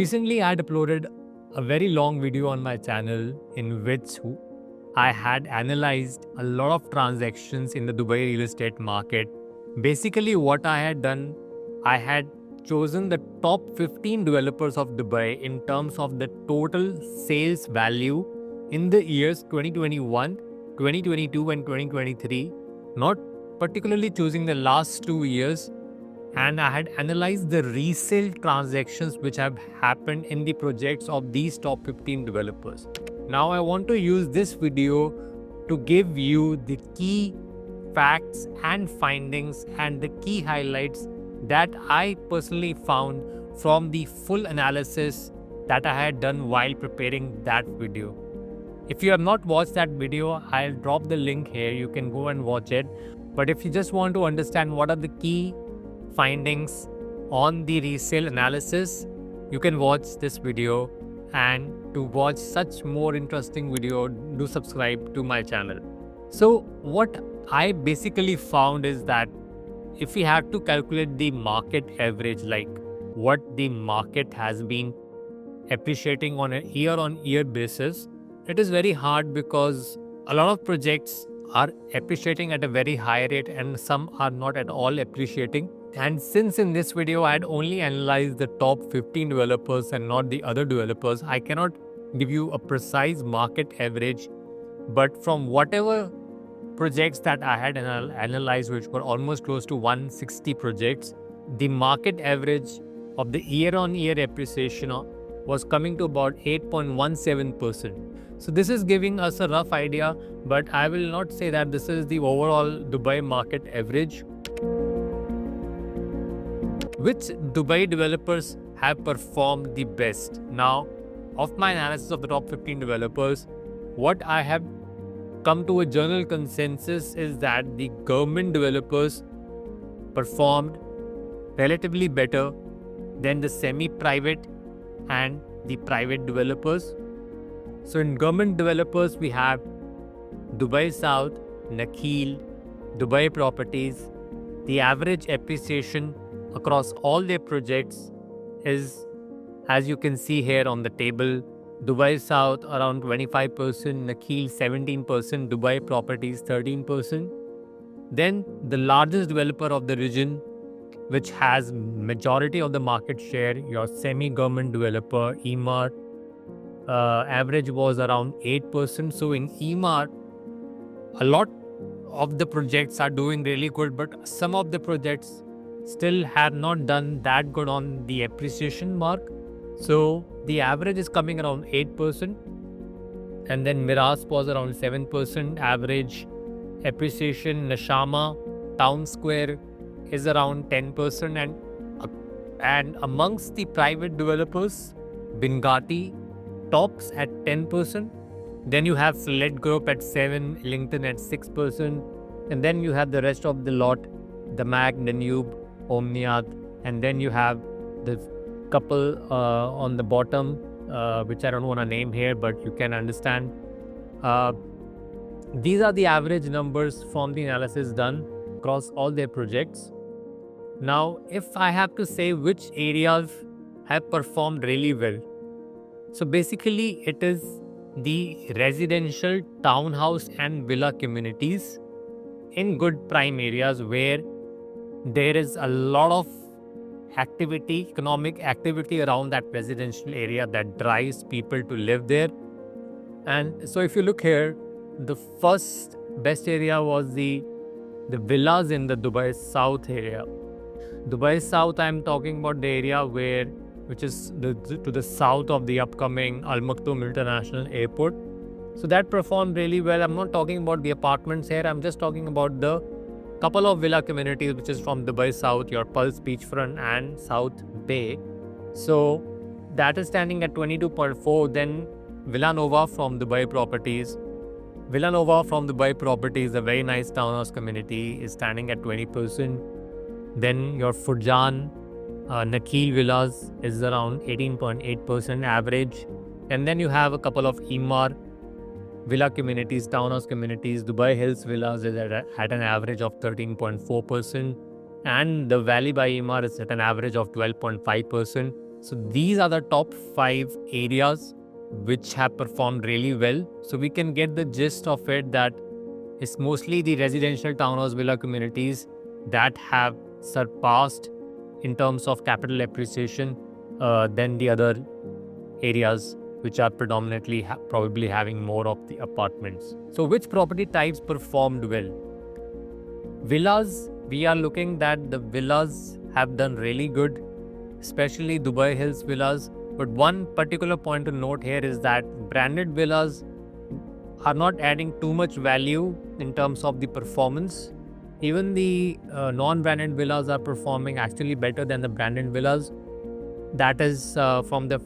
recently I had uploaded a very long video on my channel in which I had analyzed a lot of transactions in the Dubai real estate market. Basically, what I had done, I had chosen the top 15 developers of Dubai in terms of the total sales value in the years 2021, 2022 and 2023, not particularly choosing the last 2 years, and I had analyzed the resale transactions which have happened in the projects of these top 15 developers. Now I want to use this video to give you the key facts and findings and the key highlights that I personally found from the full analysis that I had done while preparing that video. If you have not watched that video, I'll drop the link here. You can go and watch it. But if you just want to understand what are the key findings on the resale analysis, you can watch this video. And to watch such more interesting video, do subscribe to my channel. So what I basically found is that if we have to calculate the market average, like what the market has been appreciating on a year-on-year basis, it is very hard because a lot of projects are appreciating at a very high rate and some are not at all appreciating. And since in this video I had only analyzed the top 15 developers and not the other developers, I cannot give you a precise market average. But from whatever projects that I had analyzed, which were almost close to 160 projects, the market average of the year-on-year appreciation was coming to about 8.17%. So this is giving us a rough idea, but I will not say that this is the overall Dubai market average. Which Dubai developers have performed the best? Now, of my analysis of the top 15 developers, what I have come to a general consensus is that the government developers performed relatively better than the semi-private and the private developers. So in government developers, we have Dubai South, Nakheel, Dubai Properties. The average appreciation across all their projects is, as you can see here on the table, Dubai South around 25%, Nakheel 17%, Dubai Properties 13%. Then the largest developer of the region, which has majority of the market share, your semi-government developer, Emaar, average was around 8%. So in Emaar, a lot of the projects are doing really good, but some of the projects still have not done that good on the appreciation mark. So the average is coming around 8%. And then Miras was around 7% average appreciation. Nashama, Town Square is around 10%. And amongst the private developers, Bingati tops at 10%. Then you have Select Group at 7%, Ellington at 6%. And then you have the rest of the lot, the Mag, Danube, Omniath. And then you have the couple on the bottom, which I don't want to name here, but you can understand. These are the average numbers from the analysis done across all their projects. Now, if I have to say which areas have performed really well, so basically it is the residential, townhouse and villa communities in good prime areas where there is a lot of activity, economic activity around that residential area that drives people to live there. And so if you look here, the first best area was the villas in the Dubai South area. Dubai South, I'm talking about the area which is to the south of the upcoming Al Maktoum International Airport. So that performed really well. I'm not talking about the apartments here. I'm just talking about the couple of villa communities, which is from Dubai South, your Pulse Beachfront and South Bay. So that is standing at 22.4. Then Villanova from Dubai Properties. Villanova from Dubai Properties, a very nice townhouse community, is standing at 20%. Then your Furjan, Nakheel Villas is around 18.8% average. And then you have a couple of Emaar villa communities, townhouse communities. Dubai Hills Villas is at an average of 13.4%. And the Valley by Emaar is at an average of 12.5%. So these are the top 5 areas which have performed really well. So we can get the gist of it that it's mostly the residential townhouse villa communities that have surpassed in terms of capital appreciation than the other areas which are predominantly probably having more of the apartments. So which property types performed well? Villas, we are looking that the villas have done really good, especially Dubai Hills villas. But one particular point to note here is that branded villas are not adding too much value in terms of the performance. Even the non-branded villas are performing actually better than the branded villas. That is from the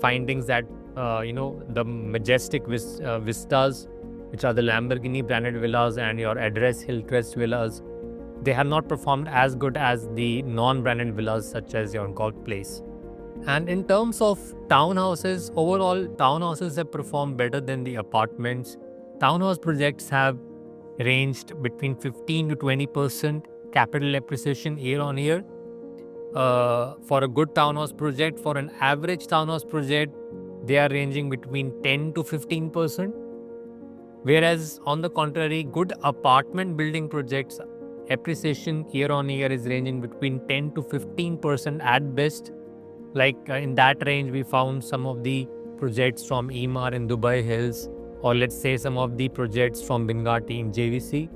findings that the majestic vistas, which are the Lamborghini branded villas and your address Hillcrest villas, they have not performed as good as the non-branded villas such as your Golf Place. And in terms of townhouses, overall townhouses have performed better than the apartments. Townhouse projects have ranged between 15 to 20% capital appreciation year on year. For a good townhouse project, for an average townhouse project, they are ranging between 10 to 15%. Whereas on the contrary, good apartment building projects appreciation year on year is ranging between 10 to 15% at best. Like in that range, we found some of the projects from Emaar in Dubai Hills, or let's say some of the projects from Bingati in JVC.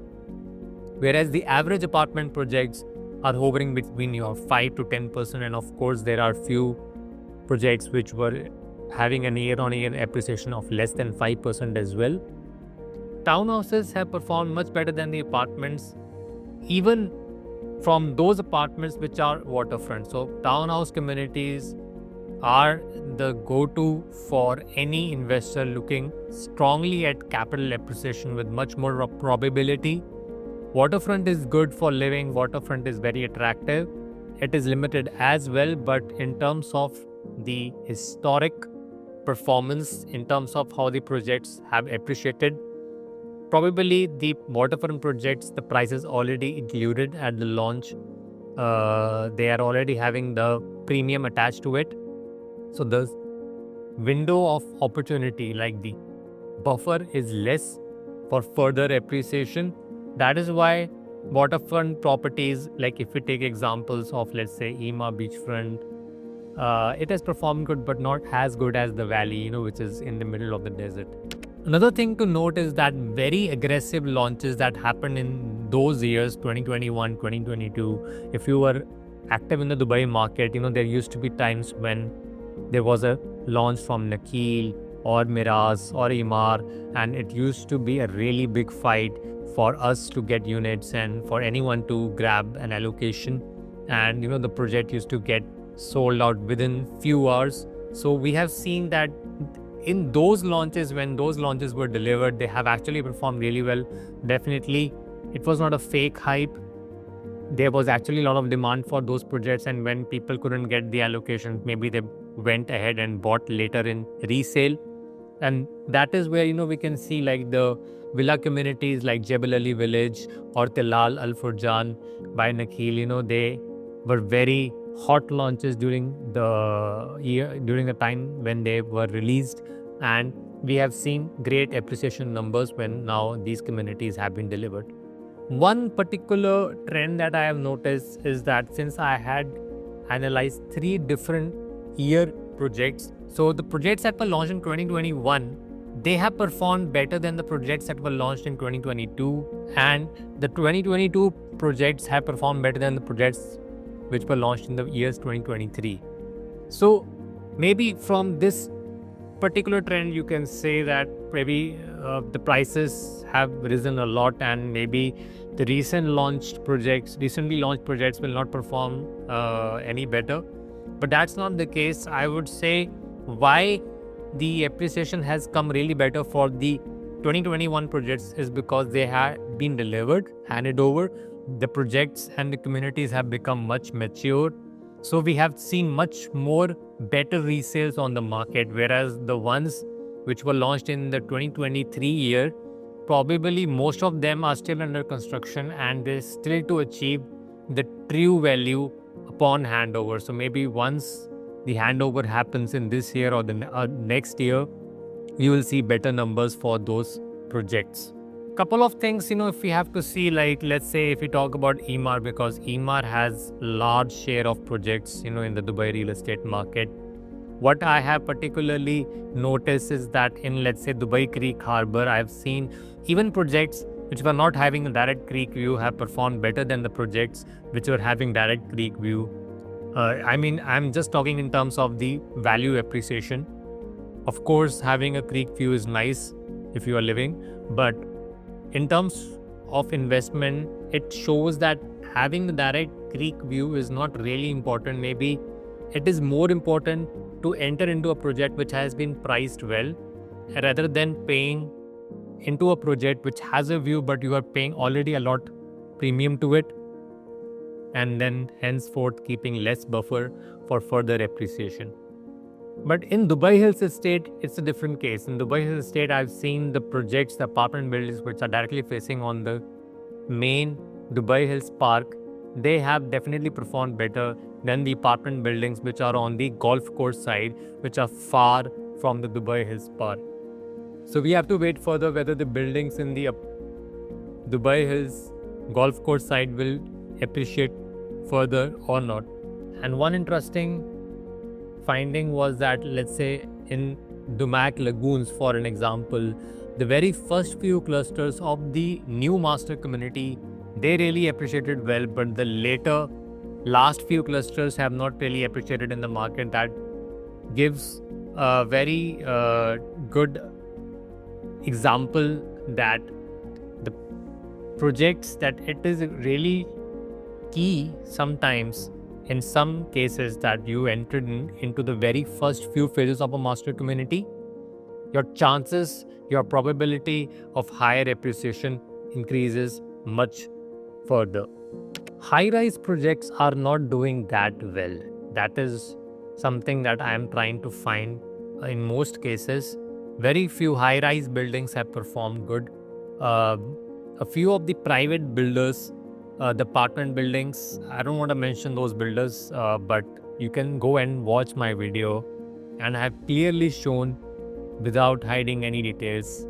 Whereas the average apartment projects are hovering between your 5 to 10%, and of course there are few projects which were having a year-on-year appreciation of less than 5% as well. Townhouses have performed much better than the apartments, even from those apartments which are waterfront. So townhouse communities are the go-to for any investor looking strongly at capital appreciation with much more probability. Waterfront is good for living. Waterfront is very attractive. It is limited as well, but in terms of the historic performance, in terms of how the projects have appreciated, probably the waterfront projects, the price is already included at the launch. They are already having the premium attached to it. So the window of opportunity, like the buffer, is less for further appreciation. That is why waterfront properties, like if we take examples of, let's say, Ema beachfront, it has performed good, but not as good as the valley, which is in the middle of the desert. Another thing to note is that very aggressive launches that happened in those years, 2021, 2022, if you were active in the Dubai market, there used to be times when there was a launch from Nakheel or Miraz or Emaar, and it used to be a really big fight for us to get units and for anyone to grab an allocation. And the project used to get sold out within few hours. So we have seen that in those launches, when those launches were delivered, they have actually performed really well. Definitely, it was not a fake hype. There was actually a lot of demand for those projects, and when people couldn't get the allocation, maybe they went ahead and bought later in resale. And that is where we can see like the villa communities like Jebel Ali Village or Tilal Al Furjan by Nakheel. They were very hot launches during the time when they were released, and we have seen great appreciation numbers when now these communities have been delivered. One particular trend that I have noticed is that since I had analyzed 3 different year projects, so the projects that were launched in 2021, they have performed better than the projects that were launched in 2022, and the 2022 projects have performed better than the projects which were launched in the years 2023. So maybe from this particular trend, you can say that maybe the prices have risen a lot, and maybe the recently launched projects will not perform any better. But that's not the case. I would say why the appreciation has come really better for the 2021 projects is because they have been delivered, handed over. The projects and the communities have become much mature. So we have seen much more better resales on the market, whereas the ones which were launched in the 2023 year, probably most of them are still under construction and they're still to achieve the true value upon handover. So maybe once the handover happens in this year or the next year, you will see better numbers for those projects. Couple of things, if we have to see, like let's say if we talk about EMAR, because EMAR has large share of projects, in the Dubai real estate market. What I have particularly noticed is that in, let's say, Dubai Creek Harbor, I've seen even projects which were not having a direct creek view have performed better than the projects which were having direct creek view. I'm just talking in terms of the value appreciation. Of course, having a creek view is nice if you are living, but in terms of investment, it shows that having the direct creek view is not really important. Maybe it is more important to enter into a project which has been priced well, rather than paying into a project which has a view but you are paying already a lot premium to it, and then henceforth keeping less buffer for further appreciation. But in Dubai Hills Estate, it's a different case. In Dubai Hills Estate, I've seen the projects, the apartment buildings which are directly facing on the main Dubai Hills Park. They have definitely performed better than the apartment buildings which are on the golf course side, which are far from the Dubai Hills Park. So we have to wait further whether the buildings in the Dubai Hills golf course side will appreciate further or not. And one interesting finding was that, let's say in Dumac Lagoons, for an example, the very first few clusters of the new master community, they really appreciated well, but the last few clusters have not really appreciated in the market. That gives a very good example that the projects, that it is really key sometimes in some cases that you entered into the very first few phases of a master community, your chances, your probability of higher appreciation increases much further. High-rise projects are not doing that well. That is something that I am trying to find in most cases. Very few high-rise buildings have performed good. A few of the private builders, the apartment buildings, I don't want to mention those builders, but you can go and watch my video, and I have clearly shown, without hiding any details,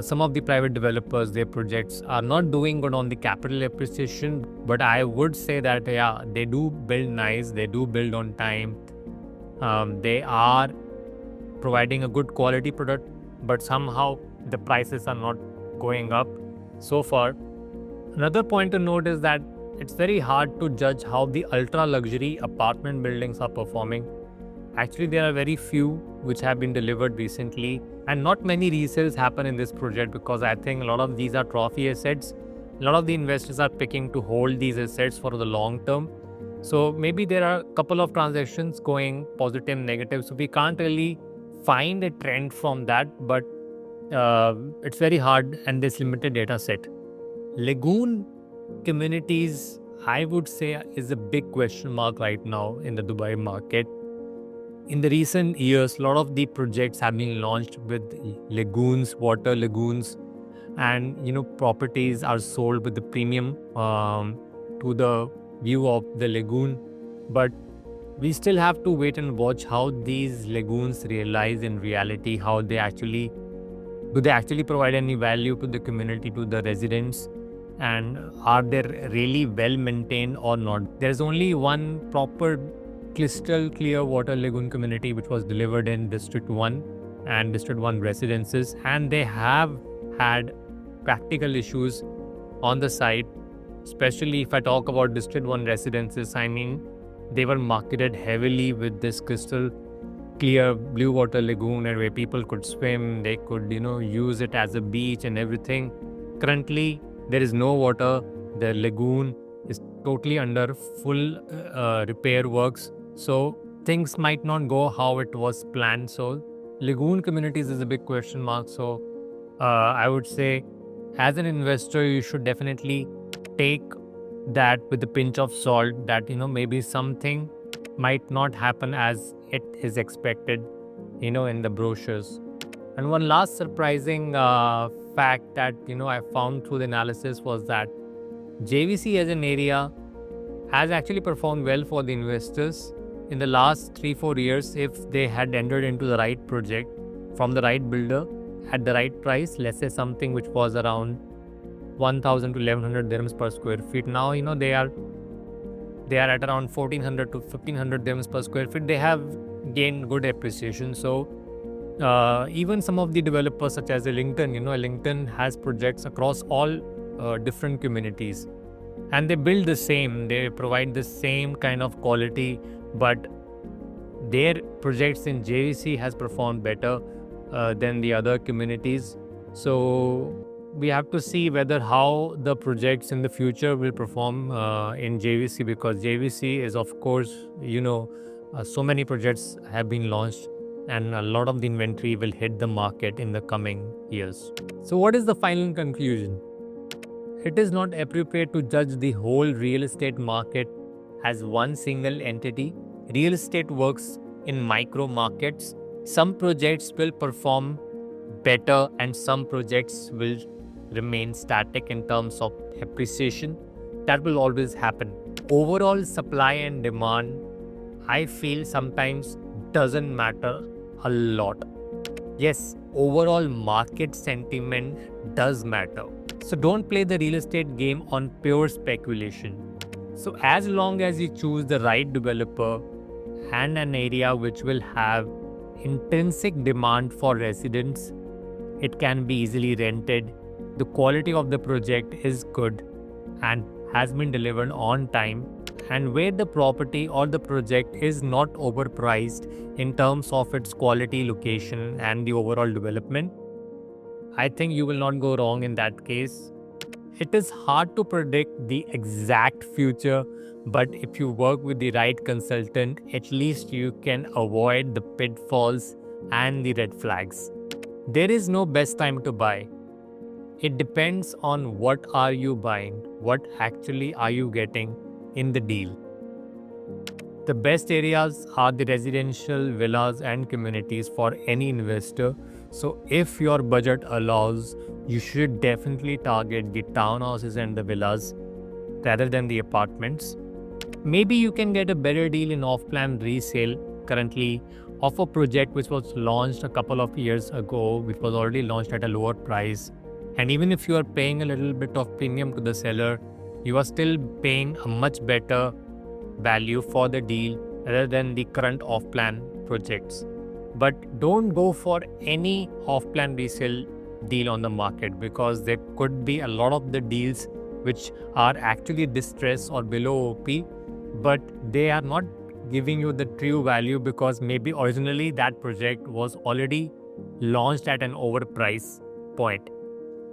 some of the private developers, their projects are not doing good on the capital appreciation, but I would say that they do build nice, they do build on time, they are providing a good quality product, but somehow the prices are not going up so far. Another point to note is that it's very hard to judge how the ultra luxury apartment buildings are performing. Actually, there are very few which have been delivered recently, and not many resales happen in this project, because I think a lot of these are trophy assets. A lot of the investors are picking to hold these assets for the long term. So maybe there are a couple of transactions going positive, negative. So we can't really find a trend from that, but it's very hard, and there's limited data set. Lagoon Communities, I would say, is a big question mark right now in the Dubai market. In the recent years, a lot of the projects have been launched with lagoons, water lagoons, and properties are sold with the premium to the view of the lagoon. But we still have to wait and watch how these lagoons realize in reality, how they actually provide any value to the community, to the residents, and are they really well maintained or not. There's only one proper crystal clear water lagoon community which was delivered in District 1 and District 1 residences, and they have had practical issues on the site. Especially if I talk about District 1 residences, they were marketed heavily with this crystal clear blue water lagoon, and where people could swim, they could use it as a beach and everything. Currently there is no water. The lagoon is totally under full repair works, so things might not go how it was planned. So Lagoon Communities is a big question mark. So I would say, as an investor, you should definitely take that with a pinch of salt, that maybe something might not happen as it is expected in the brochures. And one last surprising fact that I found through the analysis was that JVC as an area has actually performed well for the investors in the last 3-4 years, if they had entered into the right project from the right builder at the right price, let's say something which was around 1000 to 1100 dirhams per square feet. Now, they are at around 1400 to 1500 dirhams per square feet. They have gained good appreciation. So even some of the developers such as Ellington, Ellington has projects across all different communities, and they build the same, they provide the same kind of quality, but their projects in JVC has performed better than the other communities. So we have to see whether how the projects in the future will perform in JVC, because JVC is, of course, so many projects have been launched and a lot of the inventory will hit the market in the coming years. So what is the final conclusion? It is not appropriate to judge the whole real estate market as one single entity. Real estate works in micro markets. Some projects will perform better and some projects will remain static in terms of appreciation. That will always happen. Overall supply and demand, I feel sometimes doesn't matter a lot. Yes, overall market sentiment does matter. So don't play the real estate game on pure speculation. So as long as you choose the right developer and an area which will have intrinsic demand for residents, it can be easily rented. The quality of the project is good and has been delivered on time, and where the property or the project is not overpriced in terms of its quality, location, and the overall development, I think you will not go wrong in that case. It is hard to predict the exact future, but if you work with the right consultant, at least you can avoid the pitfalls and the red flags. There is no best time to buy. It depends on what are you buying, what actually are you getting in the deal. The best areas are the residential villas and communities for any investor. So if your budget allows, you should definitely target the townhouses and the villas rather than the apartments. Maybe you can get a better deal in off-plan resale currently of a project which was launched a couple of years ago, which was already launched at a lower price. And even if you are paying a little bit of premium to the seller, you are still paying a much better value for the deal rather than the current off-plan projects. But don't go for any off-plan resale deal on the market, because there could be a lot of the deals which are actually distressed or below OP, but they are not giving you the true value because maybe originally that project was already launched at an overpriced point.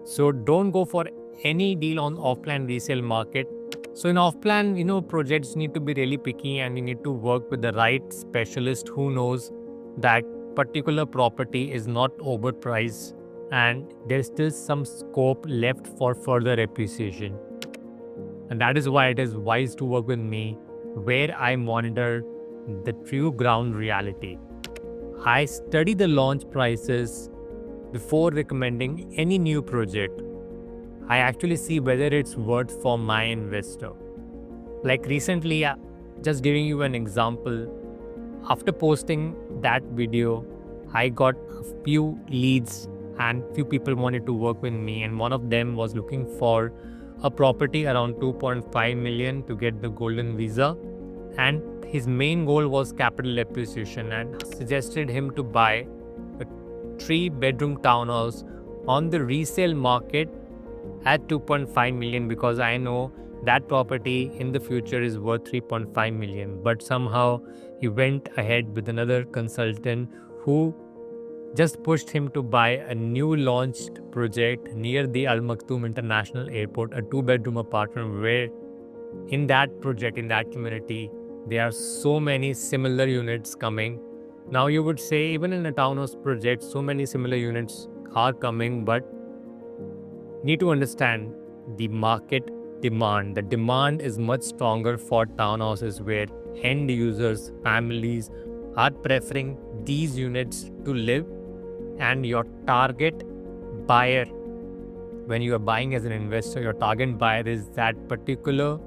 So don't go for any deal on off-plan resale market. So in off-plan, projects need to be really picky, and you need to work with the right specialist who knows that particular property is not overpriced and there's still some scope left for further appreciation. And that is why it is wise to work with me, where I monitor the true ground reality. I study the launch prices before recommending any new project. I actually see whether it's worth for my investor. Like recently, just giving you an example, after posting that video, I got a few leads and few people wanted to work with me, and one of them was looking for a property around 2.5 million to get the golden visa, and his main goal was capital appreciation, and suggested him to buy a 3-bedroom townhouse on the resale market at 2.5 million, because I know that property in the future is worth 3.5 million. But somehow he went ahead with another consultant who just pushed him to buy a new launched project near the Al Maktoum International Airport, a 2-bedroom apartment, where in that project, in that community, there are so many similar units coming. Now you would say even in a townhouse project, so many similar units are coming, but need to understand the market demand. The demand is much stronger for townhouses, where end users, families are preferring these units to live, and your target buyer, when you are buying as an investor, your target buyer is that particular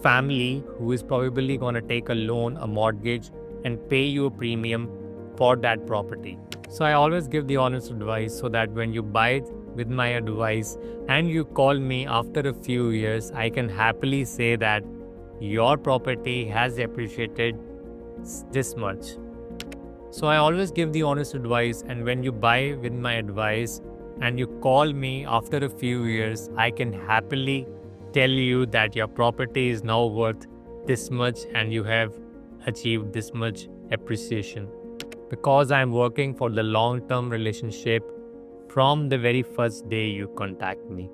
family who is probably going to take a loan, a mortgage, and pay you a premium for that property. So I always give the honest advice so that when you buy it with my advice and you call me after a few years, I can happily say that your property has appreciated this much. So I always give the honest advice, and when you buy with my advice and you call me after a few years, I can happily tell you that your property is now worth this much and you have achieved this much appreciation. Because I'm working for the long-term relationship from the very first day you contact me.